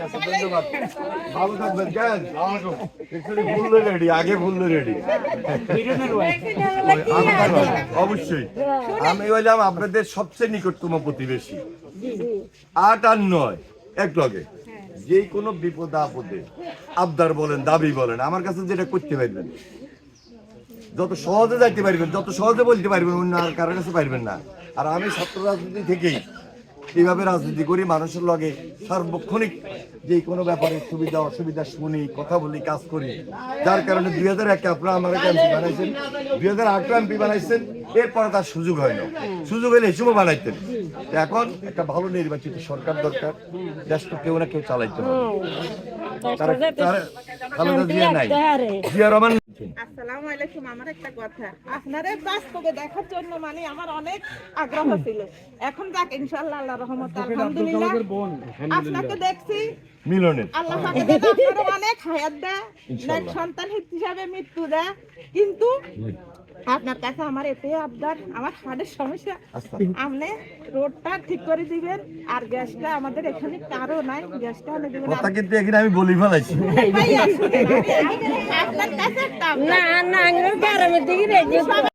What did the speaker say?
আছে, ধন্যবাদ। ভালো থাকবেন, কেন? ফুল রেডি, আগে ফুল রেডি। অবশ্যই আমি হইলাম আপনাদের সবচেয়ে নিকটতম প্রতিবেশী। 8 আর 9 এক লগে। যে কোনো বিপদ আপদে আবদার বলেন, দাবি বলেন, আমার কাছে যেটা করতে পারবেন, যত সহজে যাইতে পারবেন, যত সহজে বলতে পারবেন, অন্য আর কারোর কাছে পারবেন না। আর আমি ছাত্র রাজনীতি থেকেই এইভাবে রাজনীতি করি, মানুষের লগে সার্বক্ষণিক যে কোনো ব্যাপারে সুবিধা অসুবিধা শুনি, কথা বলি, কাজ করি। যার কারণে 2001-এ আপনারা আমার এমপি বানাইছেন, 2008 এমপি বানাইছেন, এরপরে তার সুযোগ হয় না। সুযোগ হলে এই সময় বানাইতেন। এখন একটা ভালো নির্বাচিত সরকার দরকার, দেশটা কেউ না কেউ চালাইতে হবে। খালেদা জিয়া নাই, জিয়া রহমান। আসসালামু আলাইকুম। আমার একটা কথা, আপনারে বাস্তবে দেখার জন্য মানে আমার অনেক আগ্রহ ছিল। এখন যাক ইনশাআল্লাহ, আল্লাহর রহমতে আলহামদুলিল্লাহ আপনাকে দেখছি। মিলনের আল্লাহ পাকে যেন আপনারা অনেক হায়াত দেয়, নেক সন্তান হিসেবে মৃত্যু দেয়। কিন্তু আপনার কাছে আমার এতে আবদার, আমার হার্টের সমস্যা, আপনি রোডটা ঠিক করে দিবেন। আর গ্যাসটা আমাদের এখানে কারো নাই, গ্যাসটা এনে দিবেন। কথা কিন্তু এখানে আমি বলি ফেলাইছি। আপনার কাছে একটা আবদার। না না, গ্রামের দিকে